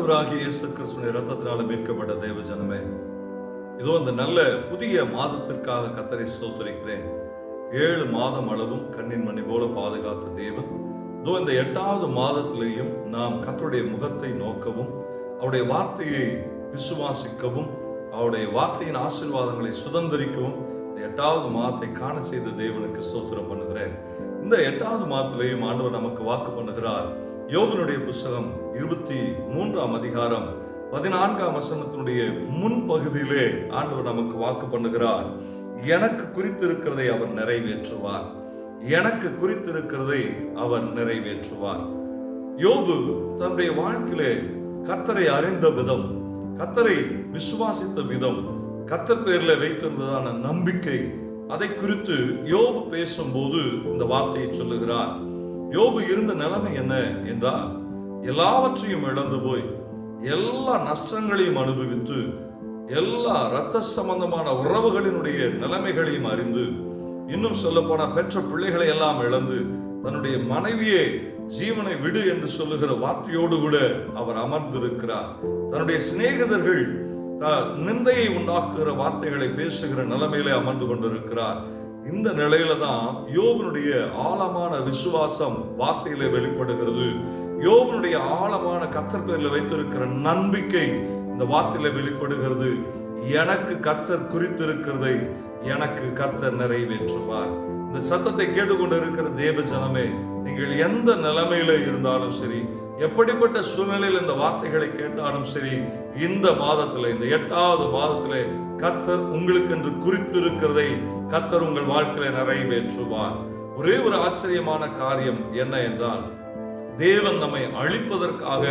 ஆண்டவராகிய இயேசு கிறிஸ்துவின் இரத்தத்தினால மீட்கப்பட்ட தேவ ஜனமே, இதோ இந்த நல்ல புதிய மாதத்திற்காக கர்த்தரை ஸ்தோத்திரிக்கிறேன். 7 மாதம் அளவும் கண்ணின் மணி போல பாதுகாத்த தேவன், இதோ இந்த 8வது மாதத்திலேயும் நாம் கர்த்தருடைய முகத்தை நோக்கவும், அவருடைய வார்த்தையை விசுவாசிக்கவும், அவருடைய வார்த்தையின் ஆசீர்வாதங்களை சுதந்திரிக்கவும் இந்த 8வது மாதத்தை காண செய்த தேவனுக்கு ஸ்தோத்திரம் பண்ணுகிறேன். இந்த 8வது மாதத்திலேயும் ஆண்டவர் நமக்கு வாக்கு பண்ணுகிறார். யோபனுடைய புஸ்தகம் 23ஆம் அதிகாரம் 14ஆம் வசனத்தினுடைய முன்பகுதியிலே ஆண்டவர் நமக்கு வாக்கு பண்ணுகிறார். எனக்கு குறித்திருக்கிறதை அவர் நிறைவேற்றுவார், எனக்கு குறித்திருக்கிறதை அவர் நிறைவேற்றுவார். யோபு தன்னுடைய வாழ்க்கையிலே கர்த்தரை அறிந்த விதம், கர்த்தரை விசுவாசித்த விதம், கர்த்தர் பேரில் வைத்திருந்ததான நம்பிக்கை, அதை குறித்து யோபு பேசும்போது இந்த வார்த்தையை சொல்லுகிறார். யோபு இருந்த நிலைமை என்ன என்றால், எல்லாவற்றையும் இழந்து போய் எல்லா நஷ்டங்களையும் அனுபவித்து எல்லா இரத்த சம்பந்தமான உறவுகளினுடைய நிலைமைகளையும் அறிந்து, இன்னும் சொல்ல போன பெற்ற பிள்ளைகளை எல்லாம் இழந்து தன்னுடைய மனைவியே ஜீவனை விடு என்று சொல்லுகிற வார்த்தையோடு கூட அவர் அமர்ந்திருக்கிறார். தன்னுடைய சிநேகிதர்கள் நிந்தையை உண்டாக்குகிற வார்த்தைகளை பேசுகிற நிலைமையிலே அமர்ந்து கொண்டிருக்கிறார். இந்த நிலையில தான் யோபனுடைய ஆழமான விசுவாசம் வார்த்தையிலே வெளிப்படுகிறது. யோபனுடைய ஆழமான கர்த்தர் பேரில் வைத்திருக்கிற நம்பிக்கை இந்த வார்த்தையில வெளிப்படுகிறது. எனக்கு கர்த்தர் குறித்திருக்கிறதை எனக்கு கர்த்தர் நிறைவேற்றுவார். இந்த சத்தத்தை கேட்டுக்கொண்டு இருக்கிற தேவ ஜனமே, நீங்கள் எந்த நிலைமையில இருந்தாலும் சரி, எப்படிப்பட்ட சூழ்நிலையில் இந்த வார்த்தைகளை கேட்டாலும் சரி, இந்த மாதத்துல, இந்த 8வது மாதத்திலே கர்த்தர் உங்களுக்கு என்று குறித்திருக்கிறதை கர்த்தர் உங்கள் வாழ்க்கையில நிறைவேற்றுவார். ஒரே ஒரு ஆச்சரியமான காரியம் என்ன என்றால், தேவன் நம்மை அழிப்பதற்காக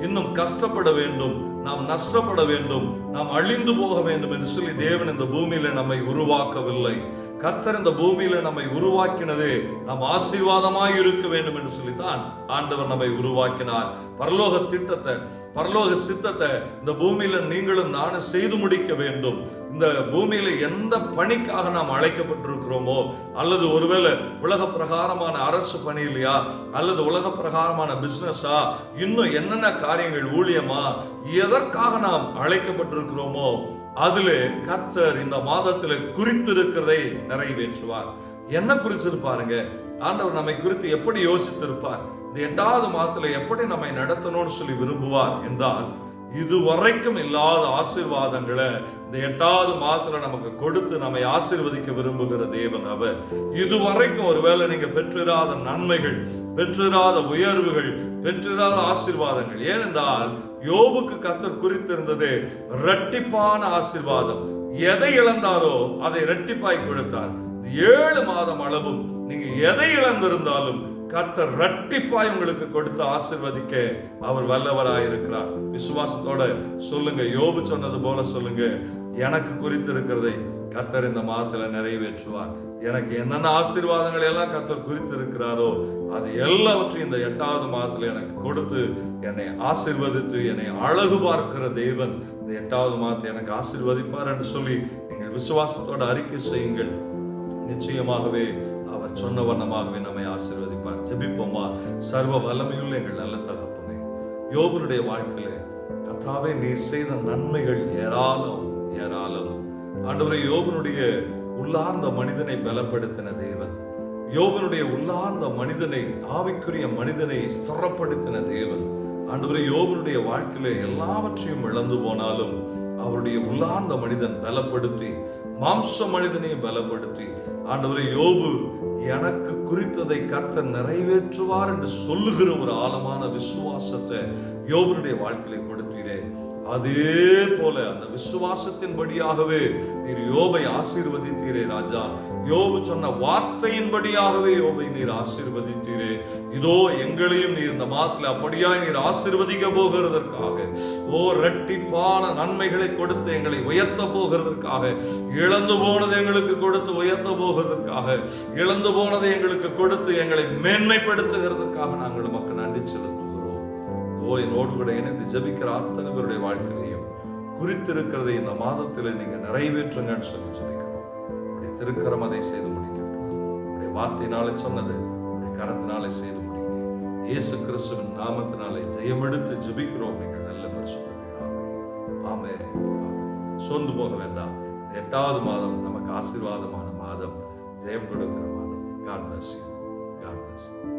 இன்னும் கஷ்டப்பட வேண்டும், நாம் நஷ்டப்பட வேண்டும், நாம் அழிந்து போக வேண்டும் என்று சொல்லி தேவன் இந்த பூமியில நம்மை உருவாக்கவில்லை. கர்த்தர் இந்த பூமியில நம்மை உருவாக்கினதே நாம் ஆசீர்வாதமாய் இருக்க வேண்டும் என்று சொல்லித்தான் ஆண்டவர் நம்மை உருவாக்கினார். பரலோக திட்டத்தை, பரலோக சித்தத்தை இந்த பூமியில நீங்களும் நானும் செய்து முடிக்க வேண்டும். இந்த பூமியில எந்த பணிக்காக நாம் அழைக்கப்பட்டிருக்கிறோமோ, அல்லது ஒருவேளை உலக பிரகாரமான அரசு பணி இல்லையா, அல்லது உலக பிரகாரமான பிசினஸா, இன்னும் என்னென்ன காரியங்கள், ஊழியமா, எதற்காக நாம் அழைக்கப்பட்டிருக்கிறோமோ அதிலே கர்த்தர் இந்த மாதத்திலே குறித்திருக்கிறதை நிறைவேற்றுவார். என்ன குறிச்சிருப்பாருங்க ஆண்டவர்? நம்மை குறித்து எப்படி யோசித்திருப்பார்? இந்த 8வது மாதத்துல எப்படி நம்மை நடத்தணும்னு சொல்லி விரும்புவார் என்றால், இதுவரைக்கும் இல்லாத ஆசீர்வாதங்களை இந்த 8வது மாதத்துல நமக்கு கொடுத்து நம்மை ஆசீர்வதிக்க விரும்புகிற தேவன் அவர். இதுவரைக்கும் ஒருவேளை நீங்க பெற்றிராத நன்மைகள், பெற்றிராத உயர்வுகள், பெற்றிராத ஆசீர்வாதங்கள். ஏனென்றால் யோபுக்கு கர்த்தர் குறித்திருந்தது இரட்டிப்பான ஆசீர்வாதம். எதை இழந்தாரோ அதை இரட்டிப்பாய் கொடுத்தார். 7 மாதம் அளவும் நீங்க எதை இழந்திருந்தாலும் கர்த்தர் இரட்டிப்பாய் உங்களுக்கு கொடுத்து ஆசீர்வதிக்க அவர் வல்லவராயிருக்கிறார். விசுவாசத்தோட சொல்லுங்க, யோபு சொன்னது போல சொல்லுங்க, எனக்கு குறித்திருக்கிறதை கர்த்தர் இந்த மாதத்துல நிறைவேற்றுவார். எனக்கு என்னென்ன ஆசீர்வாதங்கள் எல்லாம் கர்த்தர் குறித்திருக்கிறாரோ அது எல்லாவற்றையும் இந்த 8வது மாதத்துல எனக்கு கொடுத்து என்னை ஆசீர்வதித்து என்னை அழகு பார்க்கிற தேவன் இந்த 8வது மாதத்தை எனக்கு ஆசீர்வதிப்பார் என்று சொல்லி நீங்கள் விசுவாசத்தோட அறிக்கை செய்யுங்கள். நிச்சயமாகவே அவர் சொன்ன வண்ணமாகவே நம்மை ஆசீர்வதிப்பார். ஜெபிப்போமா. சர்வ வல்லமையுள்ள எங்கள் நல்ல தகப்பனே, யோபனுடைய வாழ்க்கையில கர்த்தாவே நீர் செய்த நன்மைகள் ஏராளம் ஏராளம். ஆண்டவரே, யோபனுடைய உள்ளார்ந்த மனிதனை பலப்படுத்தின தேவன், யோபனுடைய உள்ளார்ந்த மனிதனை, ஆவிக்குரிய மனிதனை ஸ்திரப்படுத்தின தேவன். ஆண்டவரே, யோபனுடைய வாழ்க்கையில எல்லாவற்றையும் இழந்து போனாலும் அவருடைய உள்ளார்ந்த மனிதன் பலப்படுத்தி, மாம்ச மனிதனையும் பலப்படுத்தி, ஆண்டவரே, யோபு எனக்கு குறித்ததை கர்த்தர் நிறைவேற்றுவார் என்று சொல்லுகிற ஒரு ஆழமான விசுவாசத்தை யோபனுடைய வாழ்க்கையில கொடுத்தீரே. அதே போல அந்த விசுவாசத்தின்படியாகவே நீர் யோபை ஆசீர்வதித்தீரே ராஜா. யோபு சொன்ன வார்த்தையின்படியாகவே யோபை நீர் ஆசீர்வதித்தீரே. இதோ எங்களையும் நீர் இந்த மாதத்தில் அப்படியாய் நீர் ஆசீர்வதிக்க போகிறதற்காக, இரட்டிப்பான நன்மைகளை கொடுத்து எங்களை உயர்த்த போகிறதற்காக, இழந்து போனதை எங்களுக்கு கொடுத்து உயர்த்த போகிறதற்காக, இழந்து போனதை எங்களுக்கு கொடுத்து எங்களை மேன்மைப்படுத்துகிறதற்காக நாங்கள் உமக்கு நன்றி செலுத்துகிறோம். என்னோடு கூட இணைந்து ஜெபிக்கிற அத்தனை பேருடைய வாழ்க்கையிலையும் குறித்திருக்கிறதை இந்த மாதத்தில் நீங்க நிறைவேற்றுங்கன்னு சொல்லி ஜெபிக்கிறோம். உடைய திருக்கரம் அதை செய்து முடிக்கட்டும். உடைய வார்த்தையினாலே சொன்னது உடைய கரத்தினாலே செய்து முடிங்க. இயேசு கிறிஸ்துவின் நாமத்தினாலே ஜெயமெடுத்து ஜெபிக்கிறோம் எங்கள் நல்ல பரிசுத்த பிதாவே. ஆமென். சோர்ந்து போக வேண்டாம். 8வது மாதம் நமக்கு ஆசீர்வாதமான மாதம், ஜெயம் கொடுக்கிற மாதம். God bless you. God bless you.